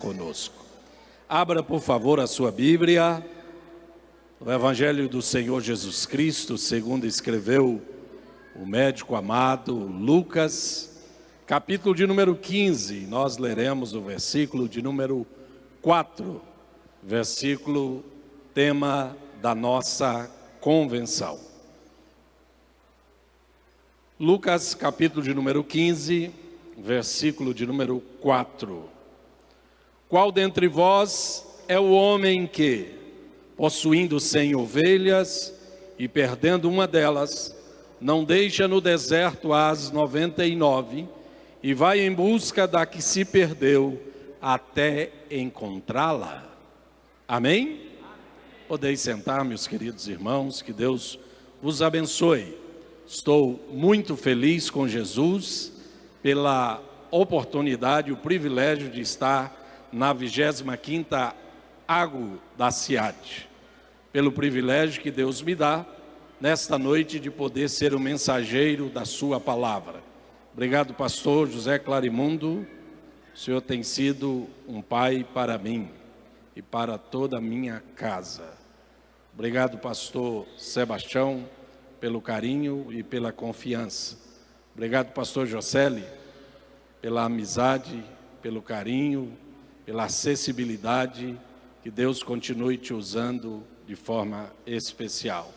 conosco. Abra, por favor, a sua Bíblia, o Evangelho do Senhor Jesus Cristo, segundo escreveu o médico amado Lucas, capítulo de número 15. Nós leremos o versículo de número 4, versículo tema da nossa convenção. Lucas, capítulo de número 15, versículo de número 4. Qual dentre vós é o homem que, possuindo 100 ovelhas e perdendo uma delas, não deixa no deserto as 99 e vai em busca da que se perdeu até encontrá-la? Amém? Podeis sentar, meus queridos irmãos, que Deus vos abençoe. Estou muito feliz com Jesus pela oportunidade e o privilégio de estar na 25ª Água da Ciade, pelo privilégio que Deus me dá nesta noite de poder ser o mensageiro da sua palavra. Obrigado, pastor José Clarimundo. O senhor tem sido um pai para mim e para toda a minha casa. Obrigado, pastor Sebastião, pelo carinho e pela confiança. Obrigado, pastor Jocelyn, pela amizade, pelo carinho, pela acessibilidade. Que Deus continue te usando de forma especial.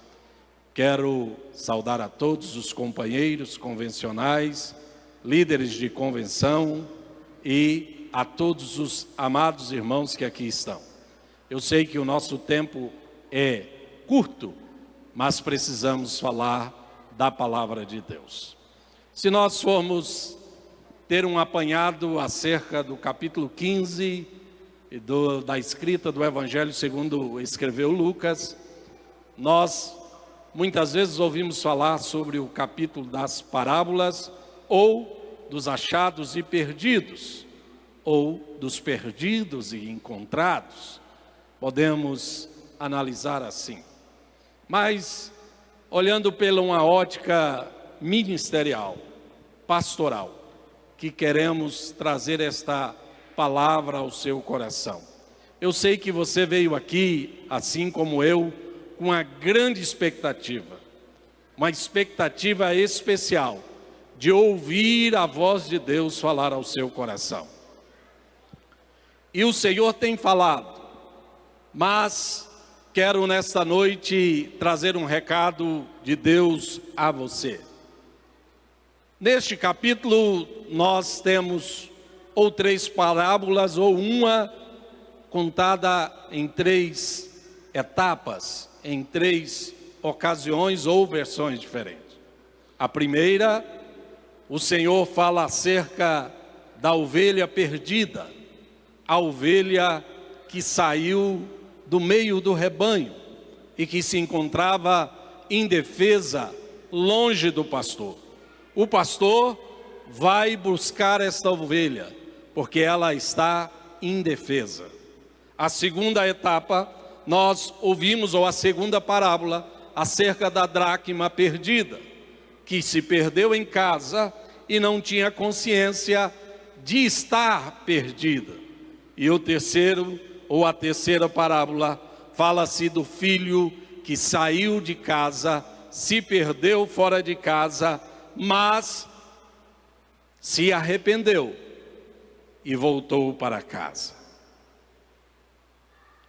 Quero saudar a todos os companheiros convencionais, líderes de convenção e a todos os amados irmãos que aqui estão. Eu sei que o nosso tempo é curto, mas precisamos falar da palavra de Deus. Se nós formos ter um apanhado acerca do capítulo 15 e da escrita do Evangelho segundo escreveu Lucas, nós muitas vezes ouvimos falar sobre o capítulo das parábolas, ou dos achados e perdidos, ou dos perdidos e encontrados. Podemos analisar assim. Mas, olhando pela uma ótica ministerial, pastoral, que queremos trazer esta palavra ao seu coração. Eu sei que você veio aqui, assim como eu, com uma grande expectativa, uma expectativa especial de ouvir a voz de Deus falar ao seu coração. E o Senhor tem falado, mas quero nesta noite trazer um recado de Deus a você. Neste capítulo nós temos ou 3 parábolas ou uma contada em 3 etapas, em 3 ocasiões ou versões diferentes. A primeira, o Senhor fala acerca da ovelha perdida, a ovelha que saiu do meio do rebanho e que se encontrava indefesa, longe do pastor. O pastor vai buscar esta ovelha, porque ela está indefesa. A segunda etapa, nós ouvimos, ou a segunda parábola, acerca da dracma perdida, que se perdeu em casa e não tinha consciência de estar perdida. E o terceiro, ou a terceira parábola, fala-se do filho que saiu de casa, se perdeu fora de casa, mas se arrependeu e voltou para casa.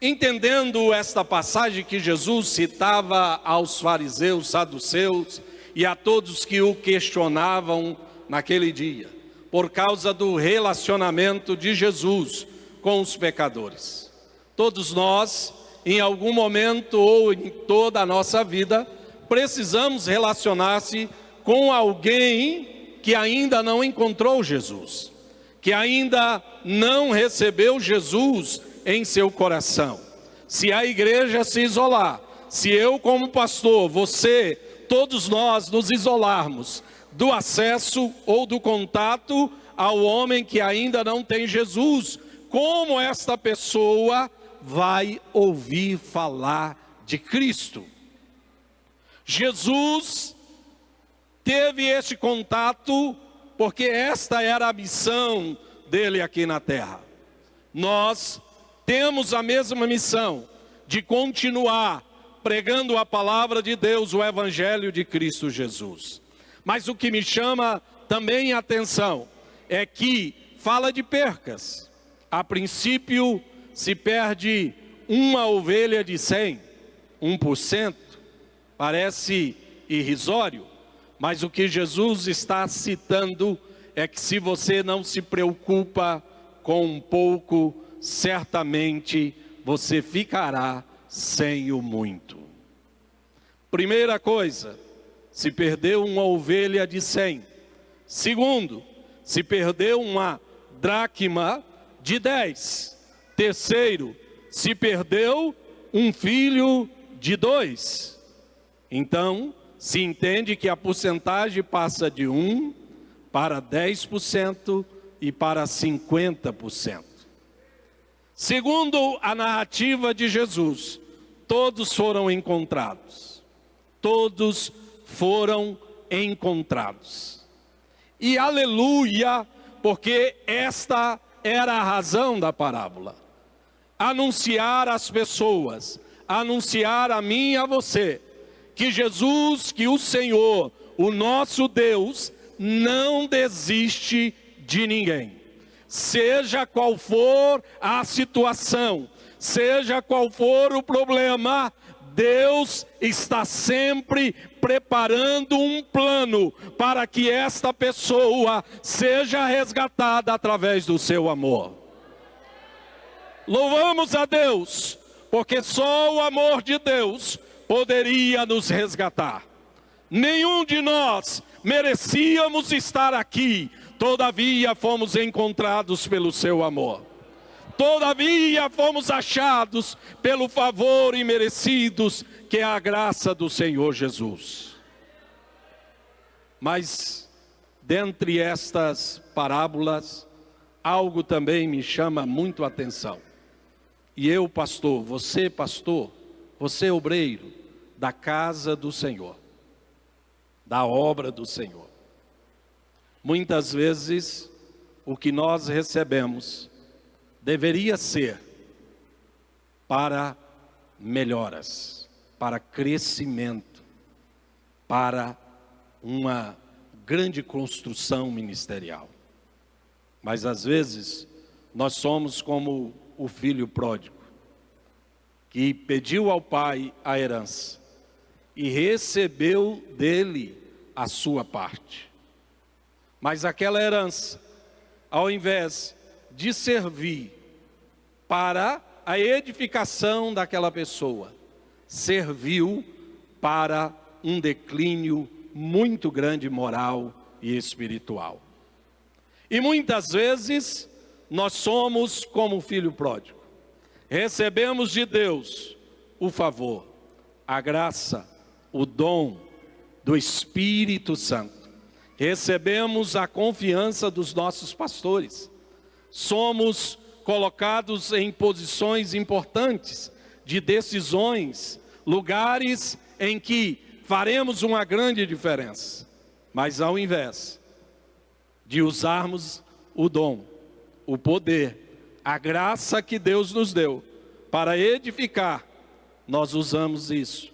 Entendendo esta passagem que Jesus citava aos fariseus, saduceus e a todos que o questionavam naquele dia, por causa do relacionamento de Jesus com os pecadores. Todos nós, em algum momento ou em toda a nossa vida, precisamos relacionar-se com alguém que ainda não encontrou Jesus, que ainda não recebeu Jesus em seu coração. Se a igreja se isolar, se eu como pastor, você, todos nós nos isolarmos do acesso ou do contato ao homem que ainda não tem Jesus, como esta pessoa vai ouvir falar de Cristo? Jesus teve este contato porque esta era a missão dele aqui na terra. nós temos a mesma missão de continuar pregando a palavra de Deus, o Evangelho de Cristo Jesus. Mas o que me chama também a atenção é que fala de percas. A princípio se perde uma ovelha de 100, 1%, parece irrisório, mas o que Jesus está citando é que se você não se preocupa com um pouco, certamente você ficará sem o muito. Primeira coisa, se perdeu uma ovelha de 100. Segundo, se perdeu uma dracma de 10. Terceiro, se perdeu um filho de 2. Então, se entende que a porcentagem passa de 1 para 10% e para 50%. Segundo a narrativa de Jesus, todos foram encontrados. Todos foram encontrados. E aleluia, porque esta era a razão da parábola. Anunciar às pessoas, anunciar a mim e a você, que Jesus, que o Senhor, o nosso Deus, não desiste de ninguém. Seja qual for a situação, seja qual for o problema, Deus está sempre preparando um plano para que esta pessoa seja resgatada através do seu amor. Louvamos a Deus, porque só o amor de Deus poderia nos resgatar. Nenhum de nós merecíamos estar aqui, todavia fomos encontrados pelo seu amor. Todavia fomos achados pelo favor imerecidos, que é a graça do Senhor Jesus. Mas, dentre estas parábolas, algo também me chama muito a atenção. E eu, pastor, você obreiro da casa do Senhor, da obra do Senhor. Muitas vezes, o que nós recebemos deveria ser para melhoras, para crescimento, para uma grande construção ministerial. Mas às vezes nós somos como o filho pródigo, que pediu ao pai a herança e recebeu dele a sua parte. Mas aquela herança, ao invés de servir para a edificação daquela pessoa, serviu para um declínio muito grande moral e espiritual. E muitas vezes nós somos como o filho pródigo. Recebemos de Deus o favor, a graça, o dom do Espírito Santo. Recebemos a confiança dos nossos pastores. Somos colocados em posições importantes de decisões, lugares em que faremos uma grande diferença. Mas ao invés de usarmos o dom, o poder, a graça que Deus nos deu para edificar, nós usamos isso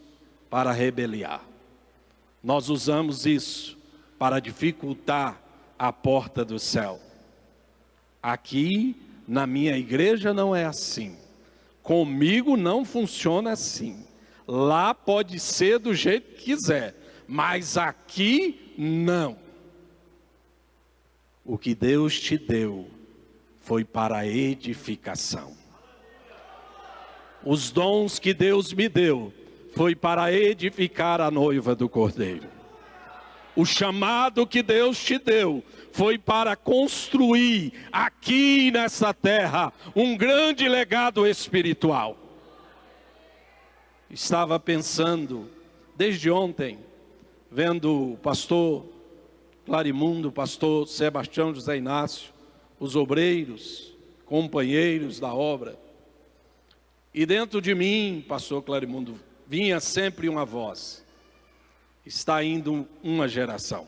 para rebeliar. Nós usamos isso para dificultar a porta do céu. Aqui na minha igreja não é assim. Comigo não funciona assim. Lá pode ser do jeito que quiser, mas aqui não. O que Deus te deu foi para a edificação. Os dons que Deus me deu foi para edificar a noiva do Cordeiro. O chamado que Deus te deu foi para construir aqui nessa terra um grande legado espiritual. Estava pensando desde ontem, vendo o pastor Clarimundo, o pastor Sebastião José Inácio, os obreiros, companheiros da obra. E dentro de mim, pastor Clarimundo, vinha sempre uma voz: está indo uma geração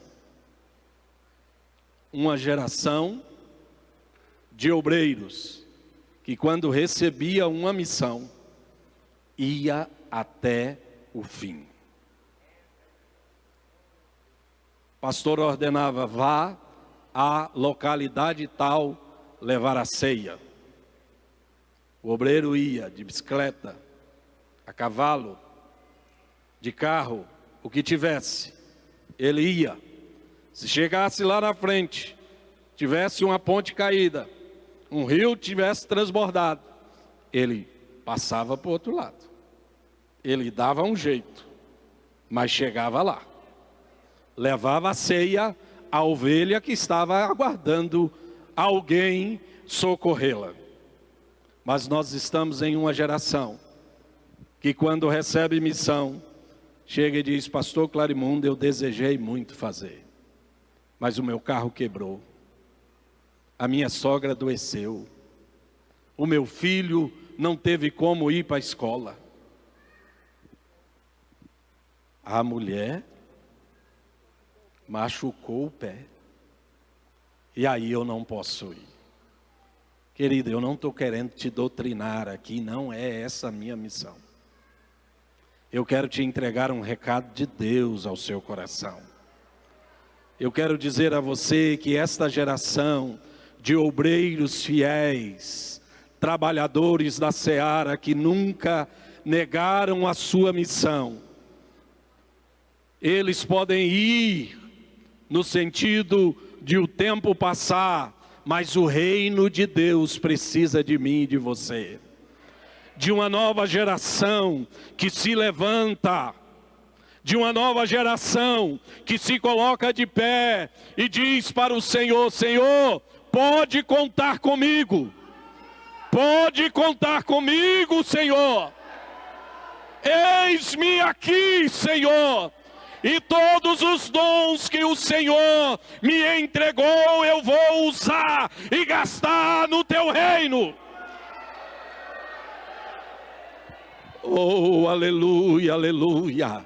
de obreiros que quando recebia uma missão, ia até o fim. O pastor ordenava: vá à localidade tal levar a ceia. O obreiro ia de bicicleta, a cavalo, de carro, o que tivesse, ele ia. Se chegasse lá na frente, tivesse uma ponte caída, um rio tivesse transbordado, ele passava para o outro lado. Ele dava um jeito, mas chegava lá. Levava a ceia à ovelha que estava aguardando alguém socorrê-la. Mas nós estamos em uma geração que, quando recebe missão, chega e diz: pastor Clarimundo, eu desejei muito fazer, mas o meu carro quebrou, a minha sogra adoeceu, o meu filho não teve como ir para a escola. A mulher machucou o pé, e aí eu não posso ir. Querido, eu não estou querendo te doutrinar aqui, não é essa a minha missão. Eu quero te entregar um recado de Deus ao seu coração. Eu quero dizer a você que esta geração de obreiros fiéis, trabalhadores da seara que nunca negaram a sua missão, eles podem ir no sentido de o tempo passar, mas o reino de Deus precisa de mim e de você. De uma nova geração que se levanta, de uma nova geração que se coloca de pé e diz para o Senhor: Senhor, pode contar comigo. Pode contar comigo, Senhor. Eis-me aqui, Senhor. E todos os dons que o Senhor me entregou, eu vou usar e gastar no teu reino. Oh, aleluia, aleluia.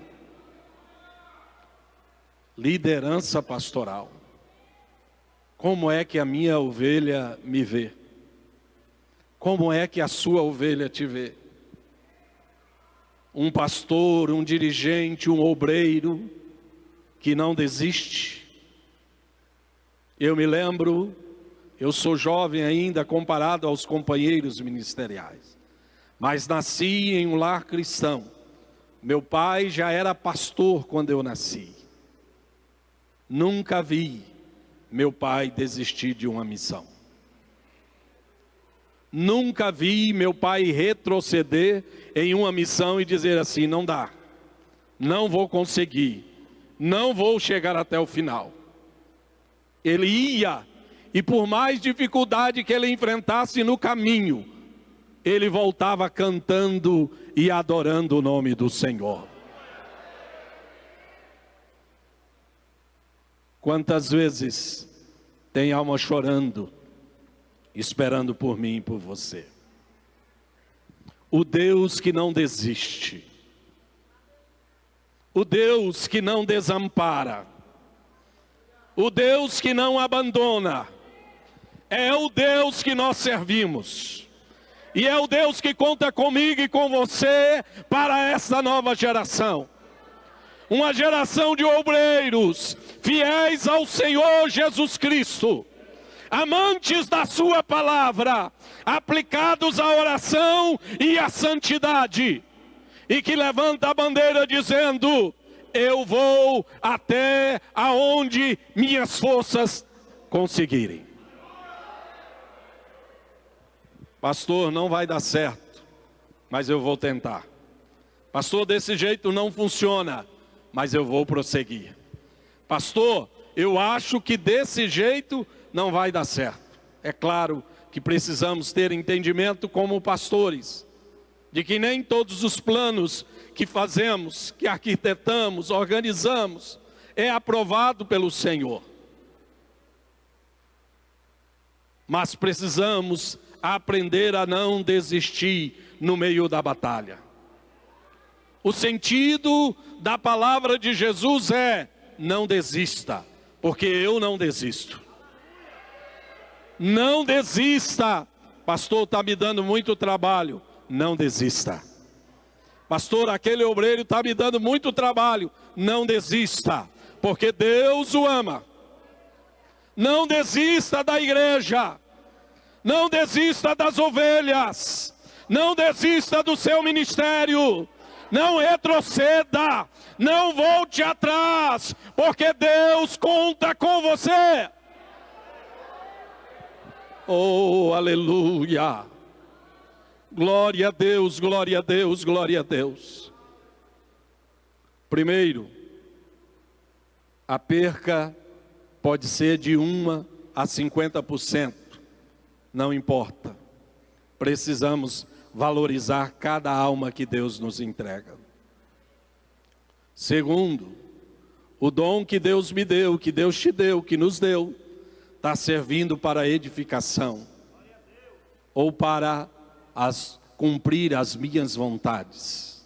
Liderança pastoral. Como é que a minha ovelha me vê? Como é que a sua ovelha te vê? Um pastor, um dirigente, um obreiro que não desiste. Eu me lembro, eu sou jovem ainda comparado aos companheiros ministeriais, mas nasci em um lar cristão. Meu pai já era pastor quando eu nasci. Nunca vi meu pai desistir de uma missão. Nunca vi meu pai retroceder em uma missão e dizer assim: não dá, não vou conseguir, não vou chegar até o final. Ele ia, e por mais dificuldade que ele enfrentasse no caminho, ele voltava cantando e adorando o nome do Senhor. Quantas vezes tem alma chorando, esperando por mim e por você. O Deus que não desiste, o Deus que não desampara, o Deus que não abandona, é o Deus que nós servimos. E é o Deus que conta comigo e com você para essa nova geração. Uma geração de obreiros fiéis ao Senhor Jesus Cristo, amantes da sua palavra, aplicados à oração e à santidade, e que levanta a bandeira dizendo: eu vou até aonde minhas forças conseguirem. Pastor, não vai dar certo, mas eu vou tentar. Pastor, desse jeito não funciona, mas eu vou prosseguir. Pastor, eu acho que desse jeito não vai dar certo. É claro que precisamos ter entendimento como pastores, de que nem todos os planos que fazemos, que arquitetamos, organizamos, é aprovado pelo Senhor. Mas precisamos aprender a não desistir no meio da batalha. O sentido da palavra de Jesus é: não desista, porque eu não desisto. Não desista, Pastor, está me dando muito trabalho. Não desista. Pastor, aquele obreiro está me dando muito trabalho. Não desista, porque Deus o ama. Não desista da igreja. Não desista das ovelhas. Não desista do seu ministério. Não retroceda. Não volte atrás, porque Deus conta com você. Oh, aleluia. Glória a Deus, glória a Deus, glória a Deus. Primeiro, a perca pode ser de 1 a 50%. Não importa. Precisamos valorizar cada alma que Deus nos entrega. Segundo, o dom que Deus me deu, que Deus te deu, que nos deu, está servindo para a edificação ou para cumprir as minhas vontades.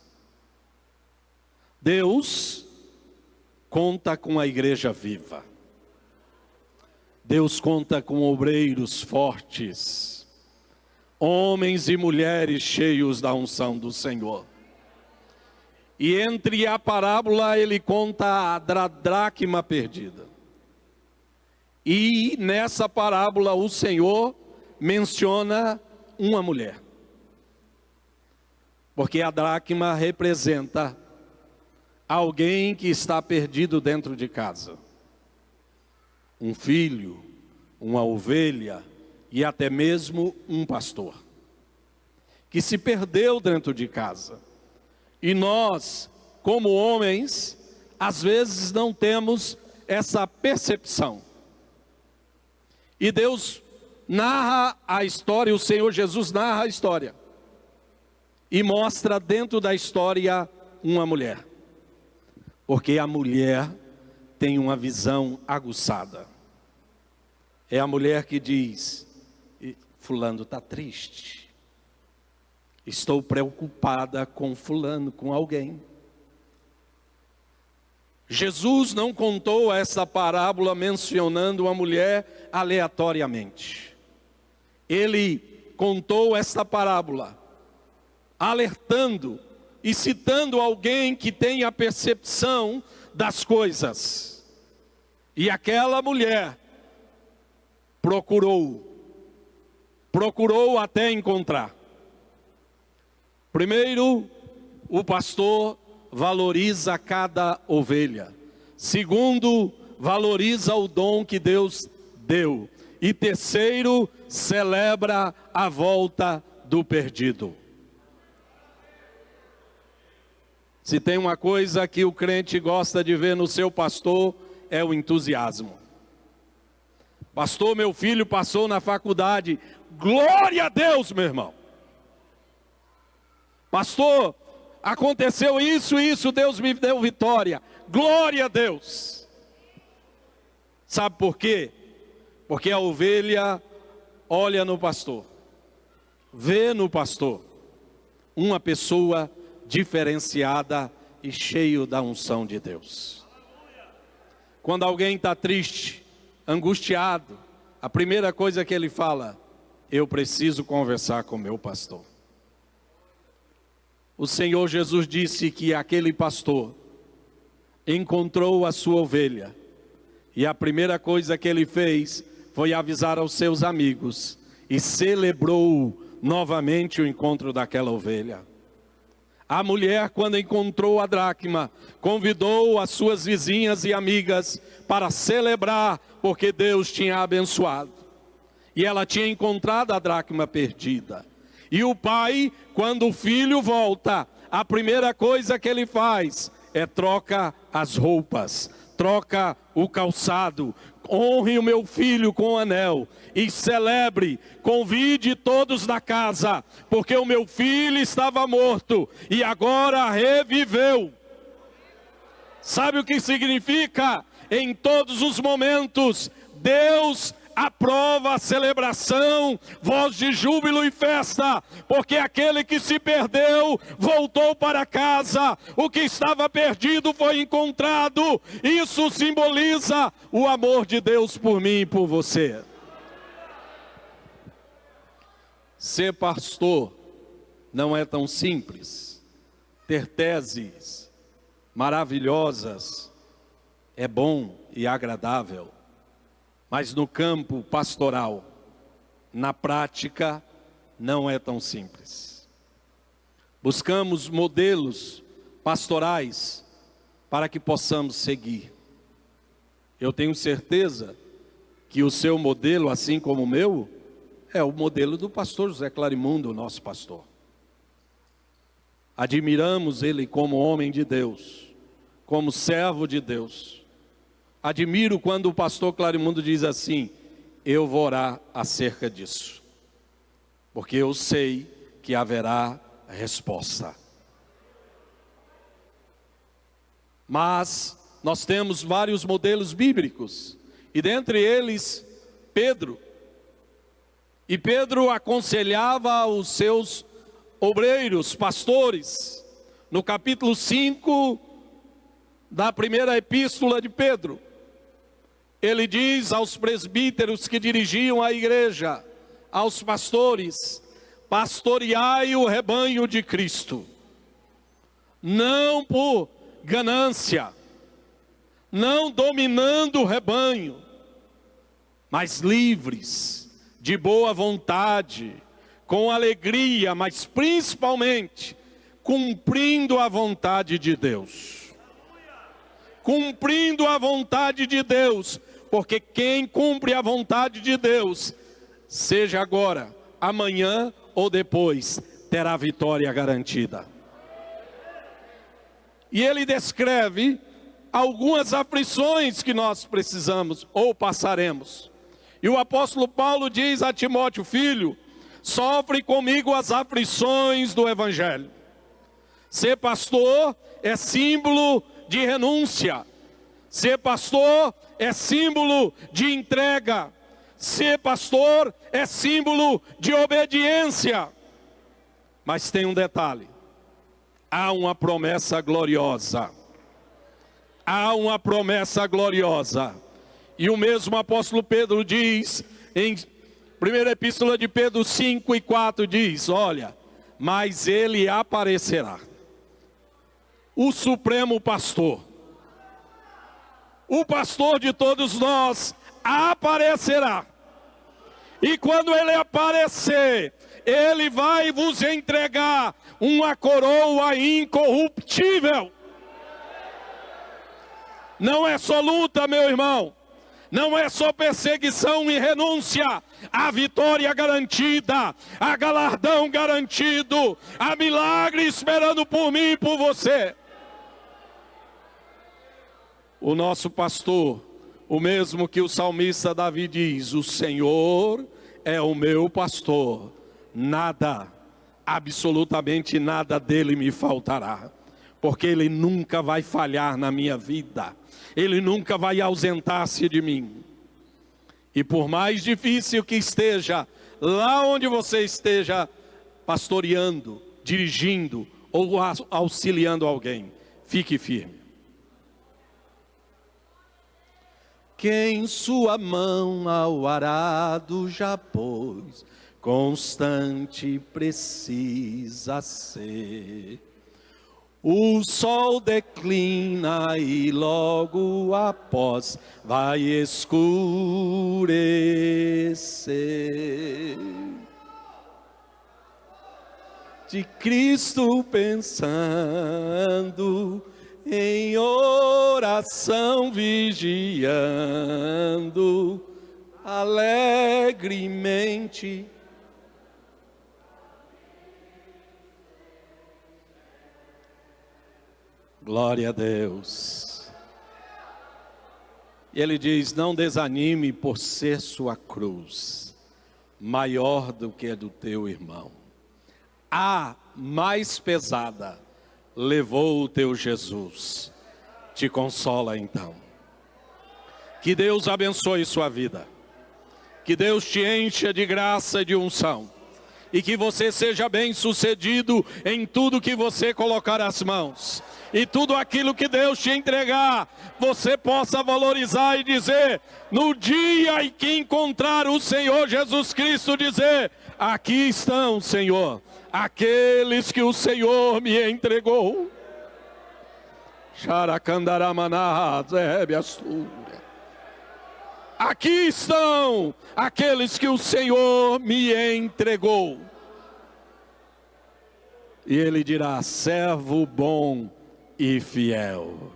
Deus conta com a igreja viva. Deus conta com obreiros fortes, homens e mulheres cheios da unção do Senhor. E entre a parábola ele conta a dracma perdida. E nessa parábola o Senhor menciona uma mulher. Porque a dracma representa alguém que está perdido dentro de casa. Um filho, uma ovelha e até mesmo um pastor. Que se perdeu dentro de casa. E nós, como homens, às vezes não temos essa percepção. E Deus narra a história, o Senhor Jesus narra a história. E mostra dentro da história uma mulher. Porque a mulher tem uma visão aguçada. É a mulher que diz, fulano está triste. Estou preocupada com fulano, com alguém. Jesus não contou essa parábola mencionando uma mulher aleatoriamente. Ele contou essa parábola alertando e citando alguém que tem a percepção das coisas. E aquela mulher procurou até encontrar. Primeiro, o pastor valoriza cada ovelha. Segundo, valoriza o dom que Deus deu. E terceiro, celebra a volta do perdido. Se tem uma coisa que o crente gosta de ver no seu pastor, é o entusiasmo. Pastor, meu filho passou na faculdade. Glória a Deus, meu irmão. Pastor, aconteceu isso, Deus me deu vitória. Glória a Deus. Sabe por quê? Porque a ovelha olha no pastor, vê no pastor uma pessoa diferenciada e cheio da unção de Deus. Quando alguém está triste, angustiado, a primeira coisa que ele fala, eu preciso conversar com meu pastor. O Senhor Jesus disse que aquele pastor encontrou a sua ovelha. E a primeira coisa que ele fez foi avisar aos seus amigos. E celebrou novamente o encontro daquela ovelha. A mulher, quando encontrou a dracma, convidou as suas vizinhas e amigas para celebrar, porque Deus tinha abençoado. E ela tinha encontrado a dracma perdida. E o pai, quando o filho volta, a primeira coisa que ele faz é troca as roupas, troca o calçado, honre o meu filho com o anel e celebre, convide todos da casa, porque o meu filho estava morto e agora reviveu. Sabe o que significa? Em todos os momentos, Deus aprova a celebração, voz de júbilo e festa, porque aquele que se perdeu voltou para casa, o que estava perdido foi encontrado. Isso simboliza o amor de Deus por mim e por você. Ser pastor não é tão simples. Ter teses maravilhosas é bom e agradável, mas no campo pastoral, na prática, não é tão simples. Buscamos modelos pastorais para que possamos seguir. Eu tenho certeza que o seu modelo, assim como o meu, é o modelo do pastor José Clarimundo, nosso pastor. Admiramos ele como homem de Deus, como servo de Deus. Admiro quando o pastor Clarimundo diz assim: eu vou orar acerca disso, porque eu sei que haverá resposta. Mas nós temos vários modelos bíblicos, e dentre eles, Pedro. E Pedro aconselhava os seus obreiros, pastores, no capítulo 5 da primeira epístola de Pedro. Ele diz aos presbíteros que dirigiam a igreja, aos pastores: pastoreai o rebanho de Cristo, não por ganância, não dominando o rebanho, mas livres, de boa vontade, com alegria, mas principalmente cumprindo a vontade de Deus. Cumprindo a vontade de Deus, porque quem cumpre a vontade de Deus, seja agora, amanhã ou depois, terá vitória garantida. E ele descreve algumas aflições que nós precisamos ou passaremos. E o apóstolo Paulo diz a Timóteo: filho, sofre comigo as aflições do evangelho. Ser pastor é símbolo de renúncia. Ser pastor é símbolo de entrega. Ser pastor é símbolo de obediência. Mas tem um detalhe: há uma promessa gloriosa. Há uma promessa gloriosa. E o mesmo apóstolo Pedro diz, em 1 Epístola de Pedro 5:4, diz: olha, mas ele aparecerá, o supremo pastor, o pastor de todos nós, aparecerá. E quando ele aparecer, ele vai vos entregar uma coroa incorruptível. Não é só luta, meu irmão. Não é só perseguição e renúncia. Há vitória garantida, há galardão garantido, há milagre esperando por mim e por você. O nosso pastor, o mesmo que o salmista Davi diz: o Senhor é o meu pastor, nada, absolutamente nada dele me faltará, porque ele nunca vai falhar na minha vida. Ele nunca vai ausentar-se de mim. E por mais difícil que esteja, lá onde você esteja pastoreando, dirigindo ou auxiliando alguém, fique firme. Quem sua mão ao arado já pôs, constante precisa ser. O sol declina e logo após vai escurecer. De Cristo pensando, em oração vigiando, alegremente. Glória a Deus. E ele diz: não desanime por ser sua cruz maior do que a do teu irmão. A mais pesada levou o teu Jesus. Te consola então. Que Deus abençoe sua vida. Que Deus te encha de graça e de unção. E que você seja bem-sucedido em tudo que você colocar as mãos. E tudo aquilo que Deus te entregar, você possa valorizar e dizer, no dia em que encontrar o Senhor Jesus Cristo, dizer: Aqui estão, Senhor, aqueles que o Senhor me entregou. Aqui estão aqueles que o Senhor me entregou. E ele dirá: servo bom e fiel,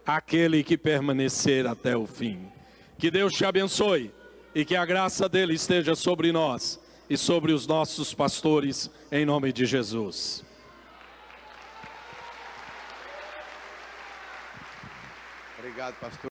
aquele que permanecer até o fim. Que Deus te abençoe e que a graça dele esteja sobre nós e sobre os nossos pastores, em nome de Jesus. Obrigado, pastor.